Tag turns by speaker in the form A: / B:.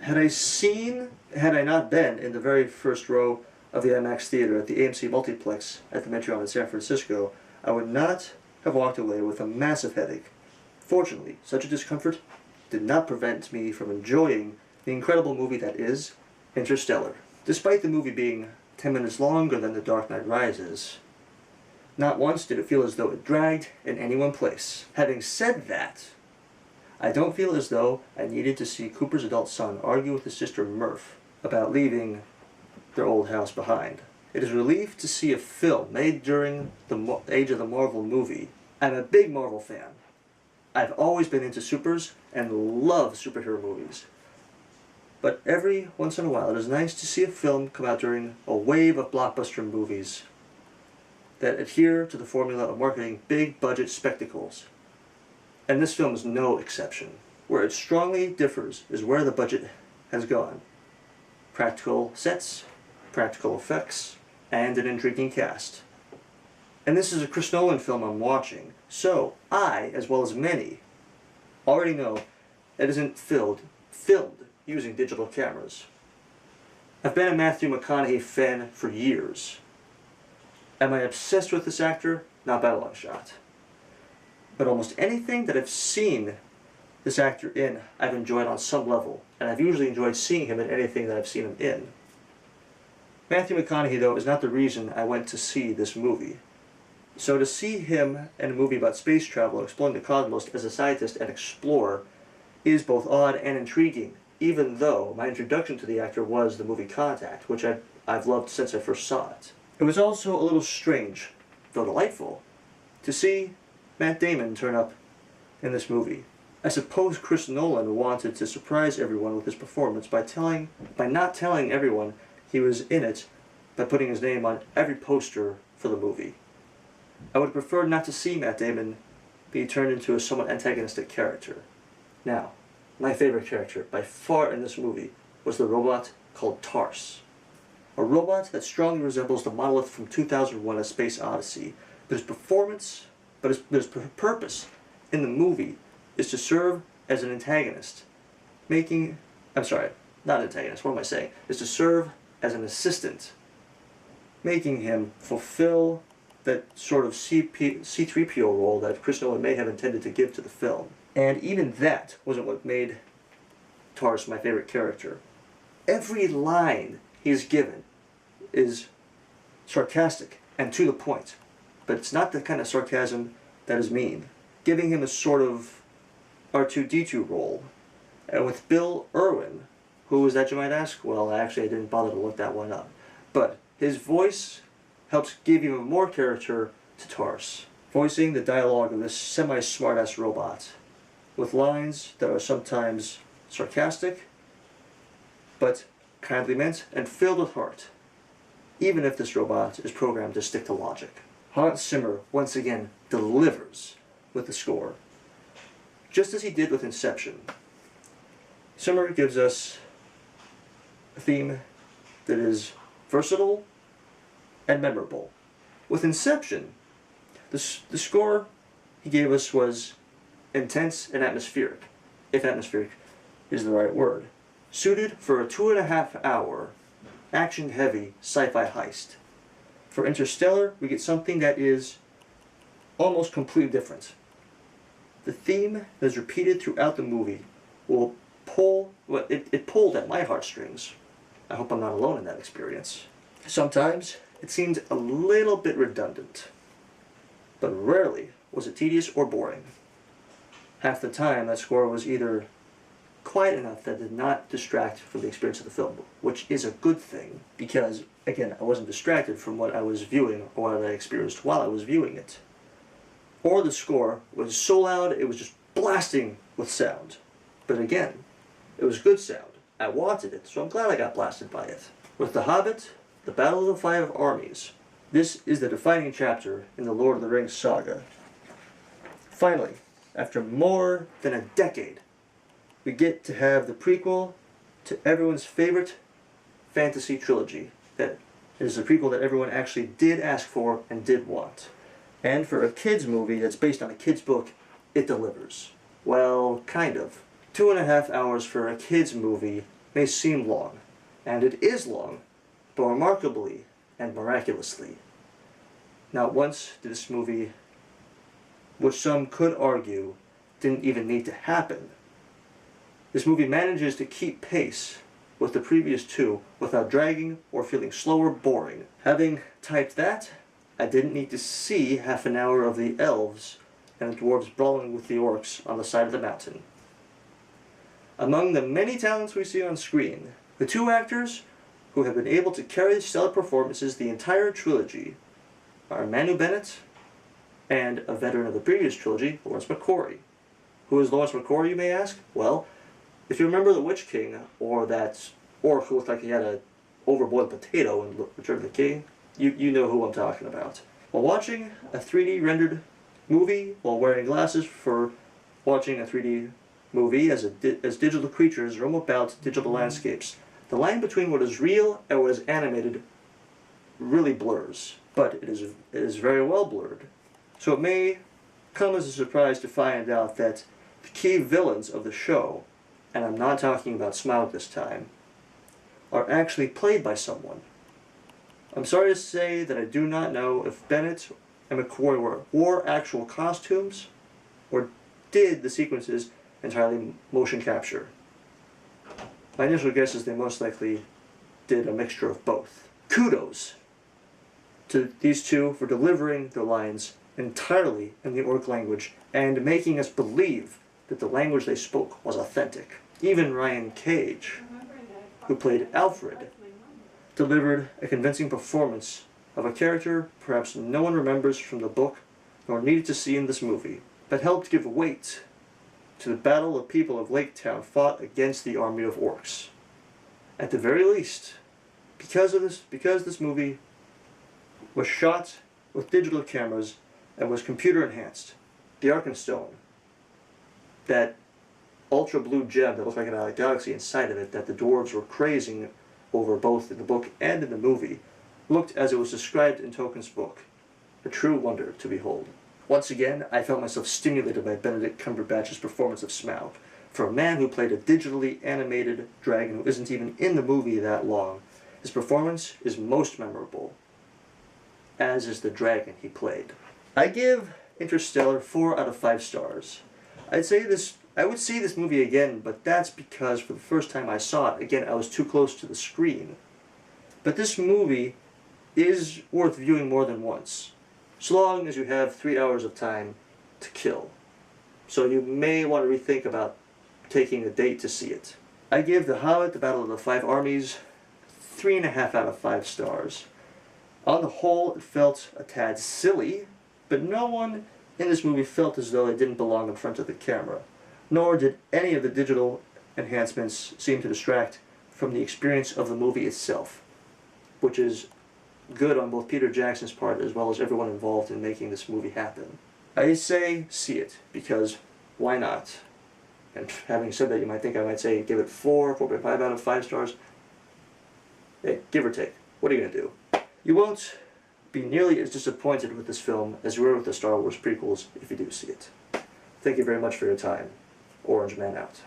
A: Had I not been in the very first row of the IMAX theater at the AMC Multiplex at the Metro in San Francisco, I would not have walked away with a massive headache. Fortunately, such a discomfort did not prevent me from enjoying the incredible movie that is Interstellar. Despite the movie being 10 minutes longer than The Dark Knight Rises, not once did it feel as though it dragged in any one place. Having said that, I don't feel as though I needed to see Cooper's adult son argue with his sister Murph about leaving their old house behind. It is a relief to see a film made during the age of the Marvel movie. I'm a big Marvel fan. I've always been into supers and love superhero movies. But every once in a while it is nice to see a film come out during a wave of blockbuster movies that adhere to the formula of marketing big budget spectacles. And this film is no exception. Where it strongly differs is where the budget has gone. Practical sets, practical effects, and an intriguing cast. And this is a Chris Nolan film I'm watching, so I, as well as many, already know it isn't filmed using digital cameras. I've been a Matthew McConaughey fan for years. Am I obsessed with this actor? Not by a long shot. But almost anything that I've seen this actor in, I've enjoyed on some level, and I've usually enjoyed seeing him in anything that I've seen him in. Matthew McConaughey, though, is not the reason I went to see this movie. So to see him in a movie about space travel exploring the cosmos as a scientist and explorer is both odd and intriguing, even though my introduction to the actor was the movie Contact, which I've loved since I first saw it. It was also a little strange, though delightful, to see Matt Damon turn up in this movie. I suppose Chris Nolan wanted to surprise everyone with his performance by not telling everyone he was in it by putting his name on every poster for the movie. I would prefer not to see Matt Damon be turned into a somewhat antagonistic character. Now, my favorite character by far in this movie was the robot called Tars. A robot that strongly resembles the monolith from 2001: A Space Odyssey, but his purpose in the movie is to serve as an antagonist, is to serve as an assistant, making him fulfill that sort of C-3PO role that Chris Nolan may have intended to give to the film. And even that wasn't what made Tars my favorite character. Every line he's given is sarcastic and to the point, but it's not the kind of sarcasm that is mean, giving him a sort of R2-D2 role. And with Bill Irwin, who was that, you might ask? Well, actually I didn't bother to look that one up. But his voice helps give even more character to Tars, voicing the dialogue of this semi-smartass robot, with lines that are sometimes sarcastic, but kindly meant and filled with heart, even if this robot is programmed to stick to logic. Hans Zimmer once again delivers with the score, just as he did with Inception. Zimmer gives us a theme that is versatile and memorable. With Inception, the score he gave us was intense and atmospheric, if atmospheric is the right word, suited for a 2.5-hour, action-heavy sci-fi heist. For Interstellar, we get something that is almost completely different. The theme that is repeated throughout the movie will it pulled at my heartstrings. I hope I'm not alone in that experience. Sometimes it seemed a little bit redundant, but rarely was it tedious or boring. Half the time that score was either quiet enough that did not distract from the experience of the film, which is a good thing, because, again, I wasn't distracted from what I was viewing or what I experienced while I was viewing it. Or the score was so loud it was just blasting with sound. But again, it was good sound. I wanted it, so I'm glad I got blasted by it. With The Hobbit, The Battle of the Five Armies, this is the defining chapter in the Lord of the Rings saga. Finally, after more than a decade, we get to have the prequel to everyone's favorite fantasy trilogy. That is the prequel that everyone actually did ask for and did want. And for a kids movie that's based on a kids book, it delivers. Well, kind of. 2.5 hours for a kids movie may seem long, and it is long, but remarkably and miraculously. Not once did this movie, which some could argue didn't even need to happen, this movie manages to keep pace with the previous two without dragging or feeling slow or boring. Having typed that, I didn't need to see half an hour of the elves and the dwarves brawling with the orcs on the side of the mountain. Among the many talents we see on screen, the two actors who have been able to carry stellar performances the entire trilogy are Manu Bennett and a veteran of the previous trilogy, Lawrence McQuarrie. Who is Lawrence McQuarrie, you may ask? Well, if you remember The Witch King, or that orc who looked like he had an overboiled potato in Return of the King, you know who I'm talking about. While watching a 3D rendered movie, while wearing glasses for watching a 3D movie as digital creatures roam about digital landscapes, the line between what is real and what is animated really blurs. But it is very well blurred. So it may come as a surprise to find out that the key villains of the show, and I'm not talking about Smaug this time, are actually played by someone. I'm sorry to say that I do not know if Bennett and McQuarrie wore actual costumes or did the sequences entirely motion capture. My initial guess is they most likely did a mixture of both. Kudos to these two for delivering their lines entirely in the orc language and making us believe that the language they spoke was authentic. Even Ryan Cage, who played Alfred, delivered a convincing performance of a character perhaps no one remembers from the book nor needed to see in this movie, but helped give weight to the battle the people of Lake Town fought against the army of orcs. At the very least, because this movie was shot with digital cameras and was computer enhanced, the Arkenstone, that ultra blue gem that looked like a galaxy inside of it that the dwarves were crazing over both in the book and in the movie, looked as it was described in Tolkien's book, a true wonder to behold. Once again, I felt myself stimulated by Benedict Cumberbatch's performance of Smaug. For a man who played a digitally animated dragon who isn't even in the movie that long, his performance is most memorable, as is the dragon he played. I give Interstellar 4 out of 5 stars. I would see this movie again, but that's because for the first time I saw it, again, I was too close to the screen. But this movie is worth viewing more than once, so long as you have 3 hours of time to kill. So you may want to rethink about taking a date to see it. I give The Hobbit, The Battle of the Five Armies, 3.5 out of 5 stars. On the whole, it felt a tad silly, but no one in this movie felt as though they didn't belong in front of the camera, nor did any of the digital enhancements seem to distract from the experience of the movie itself, which is good on both Peter Jackson's part as well as everyone involved in making this movie happen. I say see it, because why not? And having said that, you might think I might say give it 4.5 out of 5 stars. Hey, give or take. What are you going to do? You won't be nearly as disappointed with this film as you were with the Star Wars prequels if you do see it. Thank you very much for your time. Orange Man out.